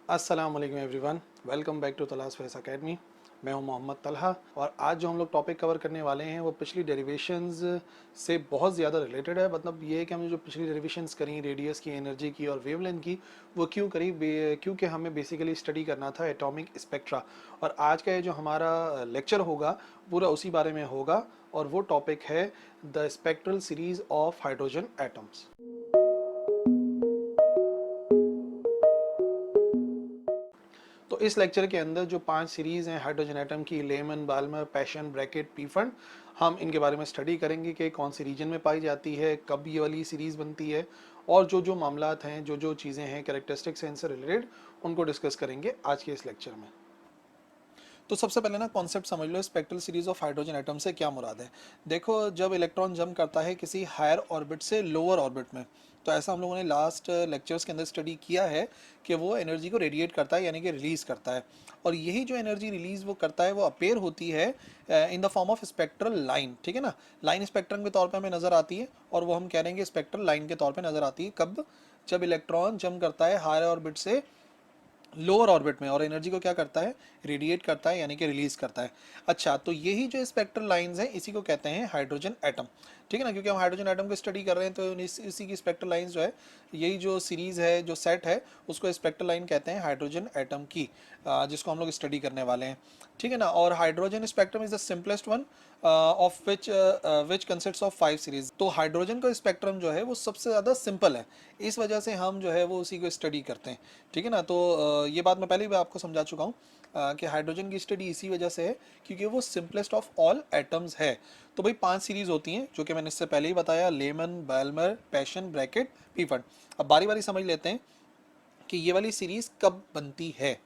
अस्सलाम वालेकुम everyone, welcome back to तलाश फेस एकेडमी। मैं हूं मोहम्मद तलहा और आज जो हम लोग टॉपिक कवर करने वाले हैं वो पिछली डेरिवेशंस से बहुत ज़्यादा रिलेटेड है। मतलब ये है कि हमने जो पिछली डेरिवेशंस करी रेडियस की, एनर्जी की और वेवलेंथ की, वो क्यों करी, क्योंकि हमें बेसिकली स्टडी करना था एटॉमिक स्पेक्ट्रा। और आज का ये जो हमारा लेक्चर होगा पूरा उसी बारे में होगा और वो टॉपिक है the spectral series of hydrogen atoms. तो इस लेक्चर के अंदर जो 5 सीरीज़ हैं हाइड्रोजन एटम की, Lyman, Balmer, Paschen, Brackett, Pfund, हम इनके बारे में स्टडी करेंगे कि कौन सी रीजन में पाई जाती है, कब ये वाली सीरीज़ बनती है और जो जो मामलात हैं, जो जो चीज़ें हैं, कैरेक्टरिस्टिक्स हैं इनसे रिलेटेड, उनको डिस्कस करेंगे आज के इस लेक्चर में। तो सबसे पहले ना कॉन्सेप्ट समझ लो, spectral series of hydrogen atom से क्या मुराद है। देखो, जब इलेक्ट्रॉन जंप करता है किसी हायर ऑर्बिट से लोअर ऑर्बिट में, तो ऐसा हम लोगों ने लास्ट लेक्चर्स के अंदर स्टडी किया है कि वो एनर्जी को रेडिएट करता है, यानी कि रिलीज़ करता है। और यही जो एनर्जी रिलीज़ वो करता है वो अपेयर होती है in the form of spectral line. ठीक है ना, लाइन स्पेक्ट्रम के तौर पर हमें नज़र आती है और वो हम कह रहे हैं स्पेक्ट्रल लाइन के तौर पर नज़र आती है। कब? जब इलेक्ट्रॉन जंप करता है हायर ऑर्बिट से लोअर ऑर्बिट में और एनर्जी को क्या करता है, रेडिएट करता है, यानी कि रिलीज करता है। अच्छा, तो यही जो स्पेक्ट्रल लाइंस हैं इसी को कहते हैं हाइड्रोजन एटम। ठीक है ना, क्योंकि हम हाइड्रोजन एटम को स्टडी कर रहे हैं तो इसी की स्पेक्ट्रल लाइंस जो है, यही जो सीरीज है, जो सेट है, उसको स्पेक्ट्रल लाइन कहते हैं हाइड्रोजन एटम की, जिसको हम लोग स्टडी करने वाले हैं। ठीक है ना, और hydrogen spectrum is the simplest one of which consists of 5 series. तो हाइड्रोजन का स्पेक्ट्रम जो है वो सबसे ज़्यादा सिंपल है, इस वजह से हम जो है वो उसी को स्टडी करते हैं। ठीक है ना, तो ये बात मैं पहले भी आपको समझा चुका हूँ कि हाइड्रोजन की स्टडी इसी वजह से है क्योंकि वो सिंपलेस्ट ऑफ ऑल एटम्स है। तो भाई 5 सीरीज होती हैं जो कि मैंने इससे पहले ही बताया, लेमन, बैल्मर, पैशन, ब्रैकेट, पीफंड। अब बारी बारी समझ लेते हैं कि ये वाली सीरीज कब बनती है।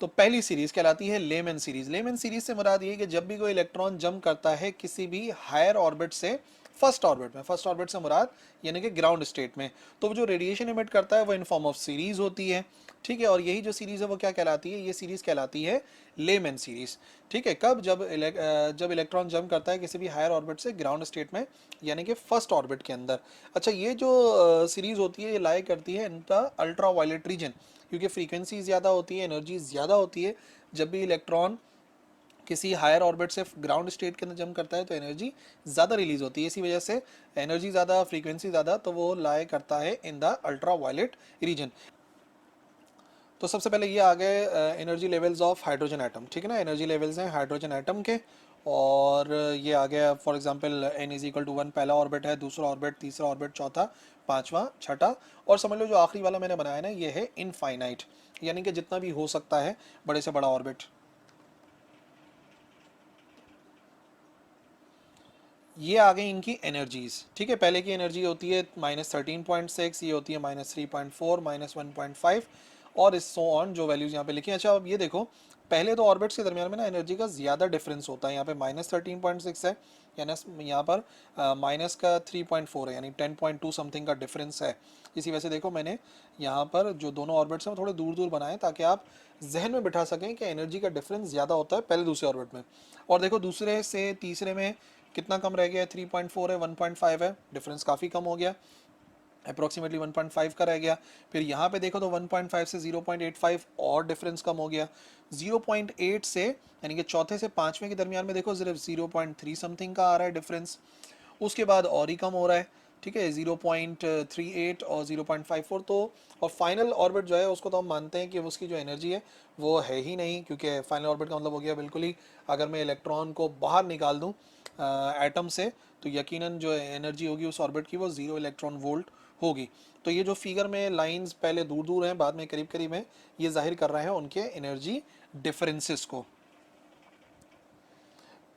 तो पहली सीरीज कहलाती है लेमन सीरीज। लेमन सीरीज से मुराद ये कि जब भी कोई इलेक्ट्रॉन जंप करता है किसी भी हायर ऑर्बिट से फर्स्ट ऑर्बिट में, फर्स्ट ऑर्बिट से मुराद यानी कि ग्राउंड स्टेट में, तो वो जो रेडिएशन इमिट करता है वो इन फॉर्म ऑफ सीरीज होती है। ठीक है, और यही जो सीरीज है वो क्या कहलाती है, ये सीरीज कहलाती है लेमन सीरीज। ठीक है, कब? जब इलेक्ट्रॉन जंप करता है किसी भी हायर ऑर्बिट से ग्राउंड स्टेट में, यानी कि फर्स्ट ऑर्बिट के अंदर। अच्छा, ये जो सीरीज होती है ये लाई करती है in the ultraviolet region, क्योंकि फ्रीक्वेंसी ज़्यादा होती है, एनर्जी ज़्यादा होती है। जब भी इलेक्ट्रॉन किसी हायर ऑर्बिट से ग्राउंड स्टेट के अंदर जंप करता है तो एनर्जी ज़्यादा रिलीज होती है, इसी वजह से एनर्जी ज़्यादा, फ्रीक्वेंसी ज़्यादा, तो वो लाई करता है in the ultraviolet region. तो सबसे पहले ये आ गए energy levels of hydrogen atom. ठीक है ना, एनर्जी लेवल्स हैं हाइड्रोजन एटम के। और ये आ गया फॉर एग्जांपल n=1 पहला ऑर्बिट है, दूसरा ऑर्बिट, तीसरा ऑर्बिट, चौथा, पांचवा, छठा। और समझ लो जो आखिरी वाला मैंने बनाया ना, ये है इनफाइनाइट, यानी कि जितना भी हो सकता है बड़े से बड़ा ऑर्बिट। ये आ गई इनकी एनर्जीज। ठीक है, पहले की एनर्जी होती है -13.6, ये होती है -3.4, -1.5 और इस सो ऑन जो वैल्यूज यहाँ पे लिखी हैं। अच्छा, अब ये देखो, पहले तो ऑर्बिट्स के दरमियान में ना एनर्जी का ज़्यादा डिफरेंस होता है। यहाँ पे -13.6 है, यानी यहाँ पर माइनस का 3.4 है, यानी 10.2 समथिंग का डिफरेंस है। इसी वजह से देखो मैंने यहाँ पर जो दोनों ऑर्बिट्स हैं वो थोड़े दूर दूर बनाए ताकि आप जहन में बिठा सकें कि एनर्जी का डिफरेंस ज़्यादा होता है पहले दूसरे ऑर्बिट में। और देखो दूसरे से तीसरे में कितना कम रह गया है, 3.4 है, 1.5 है, डिफरेंस काफ़ी कम हो गया, अप्रोक्सीमेटली 1.5 का रह गया। फिर यहाँ पे देखो तो 1.5 से 0.85 और डिफरेंस कम हो गया। 0.8 से यानी कि चौथे से पाँचवें के दरमियान में देखो सिर्फ 0.3 समथिंग का आ रहा है डिफरेंस, उसके बाद और ही कम हो रहा है। ठीक है, 0.38 और 0.54। तो और फाइनल ऑर्बिट जो है उसको तो हम मानते हैं कि उसकी जो एनर्जी है वो है ही नहीं, क्योंकि फाइनल ऑर्बिट का मतलब हो गया बिल्कुल ही, अगर मैं इलेक्ट्रॉन को बाहर निकाल दूं एटम से तो यकीनन जो एनर्जी होगी उस ऑर्बिट की वो 0 इलेक्ट्रॉन वोल्ट होगी। तो ये जो फिगर में लाइंस पहले दूर दूर हैं, बाद में करीब करीब हैं, ये जाहिर कर रहे हैं उनके एनर्जी डिफरेंसेस को।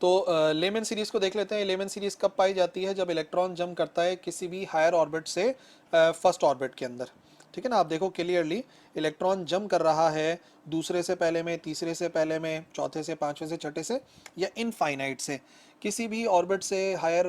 तो लेमन सीरीज को देख लेते हैं। लेमन सीरीज कब पाई जाती है? जब इलेक्ट्रॉन जंप करता है किसी भी हायर ऑर्बिट से फर्स्ट ऑर्बिट के अंदर। ठीक है ना, आप देखो क्लियरली इलेक्ट्रॉन जंप कर रहा है दूसरे से पहले में, तीसरे से पहले में, चौथे से, पांचवे से, छठे से या इनफाइनाइट से, किसी भी ऑर्बिट से हायर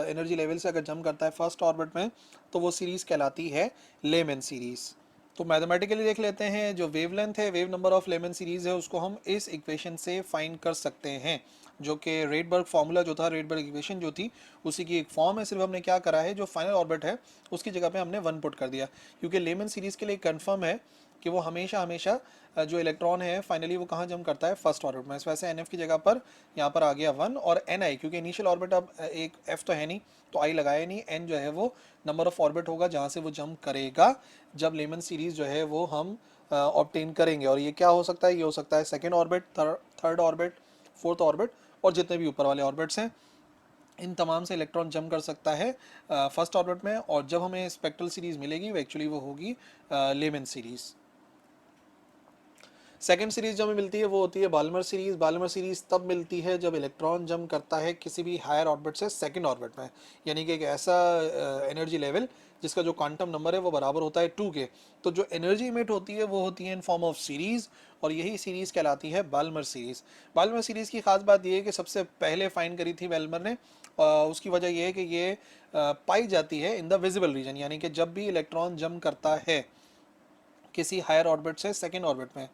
एनर्जी लेवल से अगर जंप करता है फर्स्ट ऑर्बिट में, तो वो सीरीज कहलाती है लेमन सीरीज। तो मैथमेटिकली देख लेते हैं, जो वेवलेंथ है, wave number of Lyman series है, उसको हम इस इक्वेशन से फाइंड कर सकते हैं, जो कि रेडबर्ग फार्मूला जो था, रेडबर्ग इक्वेशन जो थी, उसी की एक फॉर्म है। सिर्फ हमने क्या करा है, जो फाइनल ऑर्बिट है उसकी जगह पे हमने 1 पुट कर दिया, क्योंकि लेमन सीरीज के लिए कंफर्म है कि वो हमेशा हमेशा जो इलेक्ट्रॉन है फाइनली वो कहाँ जम करता है, फर्स्ट ऑर्बिट में। इस वजह से NF की जगह पर यहाँ पर आ गया 1 और Ni, क्योंकि इनिशियल ऑर्बिट अब एक F तो है नहीं तो I लगाया नहीं, N जो है वो नंबर ऑफ ऑर्बिट होगा जहाँ से वो जम करेगा जब लेमन सीरीज जो है वो हम ऑब्टेन करेंगे। और ये क्या हो सकता है, ये हो सकता है second orbit, third orbit, fourth orbit और जितने भी ऊपर वाले ऑर्बिट्स हैं इन तमाम से इलेक्ट्रॉन जम कर सकता है फर्स्ट ऑर्बिट में। और जब हमें स्पेक्ट्रल सीरीज मिलेगी वो एक्चुअली वो होगी लेमन सीरीज। सेकेंड सीरीज जो हमें मिलती है वो होती है बाल्मर सीरीज। बाल्मर सीरीज तब मिलती है जब इलेक्ट्रॉन जम करता है किसी भी हायर ऑर्बिट से सेकेंड ऑर्बिट में, यानी कि एक ऐसा एनर्जी लेवल जिसका जो क्वांटम नंबर है वो बराबर होता है 2 के। तो जो एनर्जी इमिट होती है वो होती है इन फॉर्म ऑफ सीरीज, और यही सीरीज कहलाती है बाल्मर सीरीज। बाल्मर सीरीज की खास बात यह है कि सबसे पहले फाइंड करी थी बाल्मर ने। उसकी वजह यह है कि ये पाई जाती है इन द विजिबल रीजन, यानी कि जब भी इलेक्ट्रॉन जम करता है किसी हायर ऑर्बिट से सेकेंड ऑर्बिट में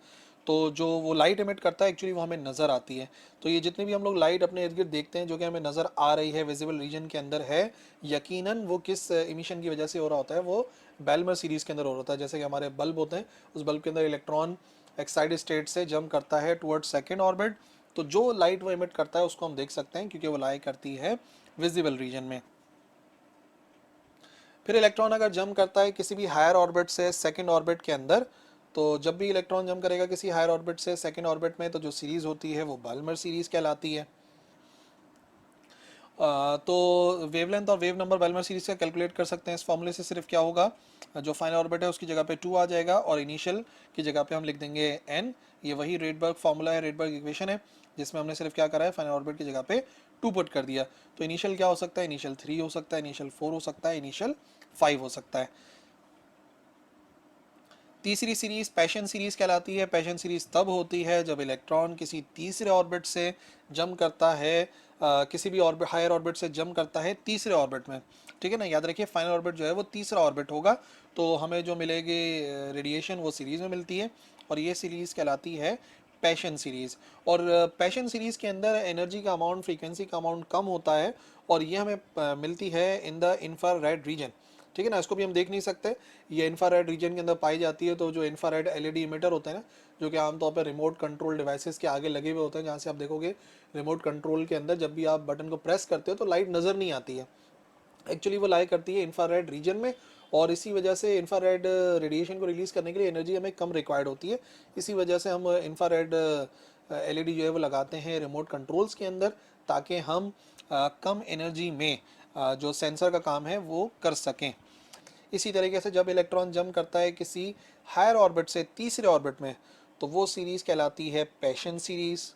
तो जो वो लाइट एमिट करता है एक्चुअली वो हमें नज़र आती है। तो ये जितनी भी हम लोग लाइट अपने इर्द गिर्द देखते हैं जो कि हमें नज़र आ रही है विजिबल रीजन के अंदर है, यकीनन वो किस इमिशन की वजह से हो रहा होता है, वो बाल्मर सीरीज के अंदर हो रहा होता है। जैसे कि हमारे बल्ब होते हैं, उस बल्ब के अंदर इलेक्ट्रॉन एक्साइटेड स्टेट से जम करता है टुवर्ड सेकेंड ऑर्बिट, तो जो लाइट वो एमिट करता है उसको हम देख सकते हैं क्योंकि वो लाई करती है विजिबल रीजन में। फिर इलेक्ट्रॉन अगर जम करता है किसी भी हायर ऑर्बिट से सेकेंड ऑर्बिट के अंदर, तो जब भी इलेक्ट्रॉन जम करेगा किसी हायर ऑर्बिट से सेकेंड ऑर्बिट में तो जो सीरीज होती है वो बाल्मर सीरीज कहलाती है। तो वेवलेंथ और वेव नंबर बाल्मर सीरीज का कैलकुलेट कर सकते हैं इस फॉर्मूले से। सिर्फ क्या होगा, जो फाइनल ऑर्बिट है उसकी जगह पे 2 आ जाएगा और इनिशियल की जगह पे हम लिख देंगे n। ये वही रेडबर्ग फॉर्मूला है, रेडबर्ग इक्वेशन है, जिसमें हमने सिर्फ क्या करा है, फाइनल ऑर्बिट की जगह पे 2 पुट कर दिया। तो इनिशियल क्या हो सकता है, इनिशियल 3 हो सकता है, इनिशियल 4 हो सकता है, इनिशियल 5 हो सकता है। तीसरी सीरीज पैशन सीरीज कहलाती है। पैशन सीरीज तब होती है जब इलेक्ट्रॉन किसी तीसरे ऑर्बिट से जम करता है, किसी भी ऑर्बिट हायर ऑर्बिट से जम करता है तीसरे ऑर्बिट में, ठीक है ना। याद रखिए फाइनल ऑर्बिट जो है वो तीसरा ऑर्बिट होगा, तो हमें जो मिलेगी रेडिएशन वो सीरीज में मिलती है और ये सीरीज कहलाती है पैशन सीरीज। और पैशन सीरीज के अंदर एनर्जी का अमाउंट, फ्रीक्वेंसी का अमाउंट कम होता है और ये हमें मिलती है इन द इंफ्रारेड रीजन, ठीक है ना। इसको भी हम देख नहीं सकते, ये इंफ्रारेड रीजन के अंदर पाई जाती है। तो जो इंफ्रारेड एलईडी इमिटर होते हैं ना, जो कि आमतौर पर रिमोट कंट्रोल डिवाइसेस के आगे लगे हुए होते हैं, जहाँ से आप देखोगे रिमोट कंट्रोल के अंदर जब भी आप बटन को प्रेस करते हो तो लाइट नज़र नहीं आती है, एक्चुअली वो लाई करती है इंफ्रारेड रीजन में। और इसी वजह से इंफ्रारेड रेडिएशन को रिलीज करने के लिए एनर्जी हमें कम रिक्वायर्ड होती है। इसी वजह से हम इंफ्रारेड एलईडी जो है वो लगाते हैं रिमोट कंट्रोल्स के अंदर, ताकि हम कम एनर्जी में जो सेंसर का काम है वो कर सकें। इसी तरीके से जब इलेक्ट्रॉन जंप करता है किसी हायर ऑर्बिट से तीसरे ऑर्बिट में तो वो सीरीज कहलाती है पैशन सीरीज।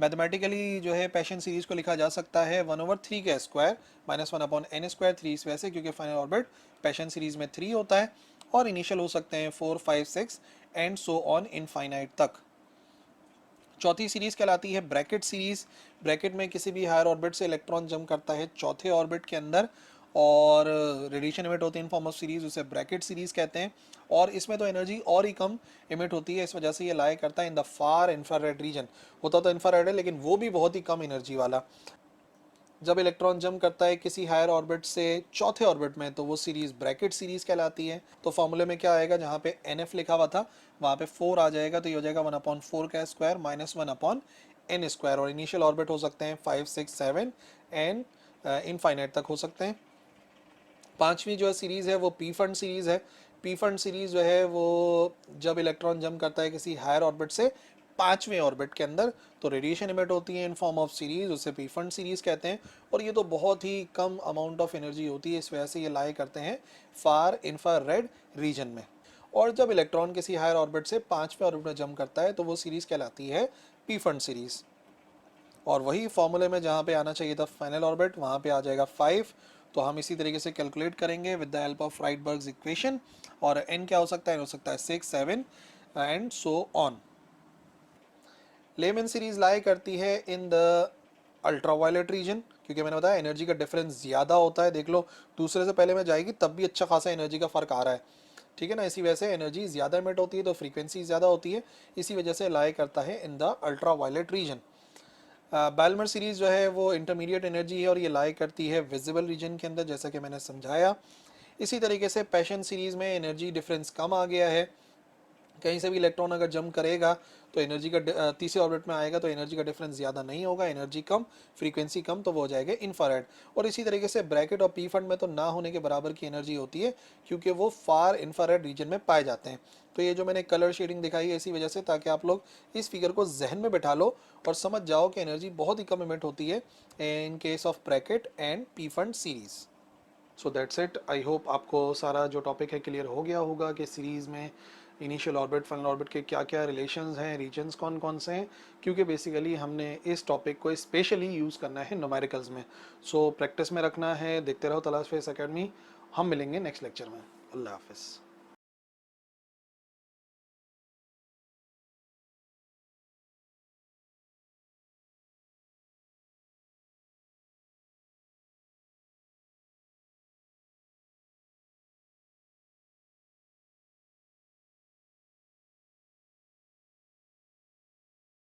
मैथमेटिकली जो है पैशन सीरीज को लिखा जा सकता है 1/3 का स्क्वायर -1/n², 3 इस वैसे क्योंकि फाइनल ऑर्बिट पैशन सीरीज में 3 होता है और इनिशियल हो सकते हैं 4, 5, 6 एंड सो ऑन इनफाइनाइट तक। चौथी सीरीज कहलाती है ब्रैकेट सीरीज। ब्रैकेट में किसी भी हायर ऑर्बिट से इलेक्ट्रॉन जंप करता है चौथे ऑर्बिट के अंदर और रेडिएशन इमिट होती है इन फॉर्म ऑफ सीरीज, उसे ब्रैकेट सीरीज कहते हैं। और इसमें तो एनर्जी और ही कम इमिट होती है, इस वजह से ये लाई करता है in the far infrared reason. होता तो इंफ्रारेड है लेकिन वो भी बहुत ही कम एनर्जी वाला। जब इलेक्ट्रॉन जंप करता है किसी हायर ऑर्बिट से चौथे ऑर्बिट में तो वो सीरीज ब्रैकेट सीरीज कहलाती है। तो फॉर्मूले में क्या आएगा, जहाँ पे NF लिखा हुआ था वहाँ पे 4 आ जाएगा, तो ये हो जाएगा 1/4 का स्क्वायर -1/n²। और इनिशियल ऑर्बिट हो सकते हैं 5, 6, 7 एंड इनफाइनाइट तक हो सकते हैं। पांचवी जो है सीरीज है वो पी फंड सीरीज है। पी फंड सीरीज जो है वो जब इलेक्ट्रॉन जंप करता है किसी हायर ऑर्बिट से पांचवें ऑर्बिट के अंदर तो रेडिएशन इमिट होती है इन फॉर्म ऑफ सीरीज, उसे पी फंड सीरीज कहते हैं। और ये तो बहुत ही कम अमाउंट ऑफ एनर्जी होती है, इस वजह से ये लाई करते हैं फार इंफ्रारेड रीजन में। और जब इलेक्ट्रॉन किसी हायर ऑर्बिट से पांचवें ऑर्बिट में जंप करता है तो वो सीरीज कहलाती है पी फंड सीरीज। और वही फॉर्मूले में जहाँ पे आना चाहिए था फाइनल ऑर्बिट वहाँ पे आ जाएगा 5। तो हम इसी तरीके से कैलकुलेट करेंगे with the help of Rydberg's equation. और n क्या हो सकता है, हो सकता है 6, 7 and so on. Lyman series lie करती है इन द अल्ट्रावायलेट रीजन, क्योंकि मैंने बताया एनर्जी का डिफरेंस ज़्यादा होता है। देख लो दूसरे से पहले में जाएगी तब भी अच्छा खासा एनर्जी का फ़र्क आ रहा है, ठीक है ना। इसी वजह से एनर्जी ज़्यादा इमिट होती है तो फ्रीक्वेंसी ज़्यादा होती है, इसी वजह से लाई करता है in the ultraviolet region. Balmer series जो है वो इंटरमीडिएट एनर्जी है और ये लाई करती है विजिबल रीजन के अंदर, जैसा कि मैंने समझाया। इसी तरीके से पैशन सीरीज़ में एनर्जी डिफरेंस कम आ गया है, कहीं से भी इलेक्ट्रॉन अगर जंप करेगा तो एनर्जी का तीसरे ऑर्बिट में आएगा तो एनर्जी का डिफरेंस ज़्यादा नहीं होगा, एनर्जी कम, फ्रीक्वेंसी कम, तो वो हो जाएगा इंफ्रारेड। और इसी तरीके से ब्रैकेट और पी फंड में तो ना होने के बराबर की एनर्जी होती है क्योंकि वो फार इंफ्रारेड रीजन में पाए जाते हैं। तो ये जो मैंने कलर शेडिंग दिखाई है इसी वजह से, ताकि आप लोग इस फिगर को जहन में बैठा लो और समझ जाओ कि एनर्जी बहुत ही कम इमिट होती है in case of bracket and P fund series. So that's it. I hope आपको सारा जो टॉपिक है क्लियर हो गया होगा कि सीरीज़ में इनिशियल ऑर्बिट फाइनल ऑर्बिट के क्या क्या रिलेशंस हैं, रीजन्स कौन कौन से हैं, क्योंकि बेसिकली हमने इस टॉपिक को स्पेशली यूज़ करना है न्यूमेरिकल्स में। सो प्रैक्टिस में रखना है। देखते रहो तलाश फेस एकेडमी। हम मिलेंगे नेक्स्ट लेक्चर में। अल्लाह हाफिज़।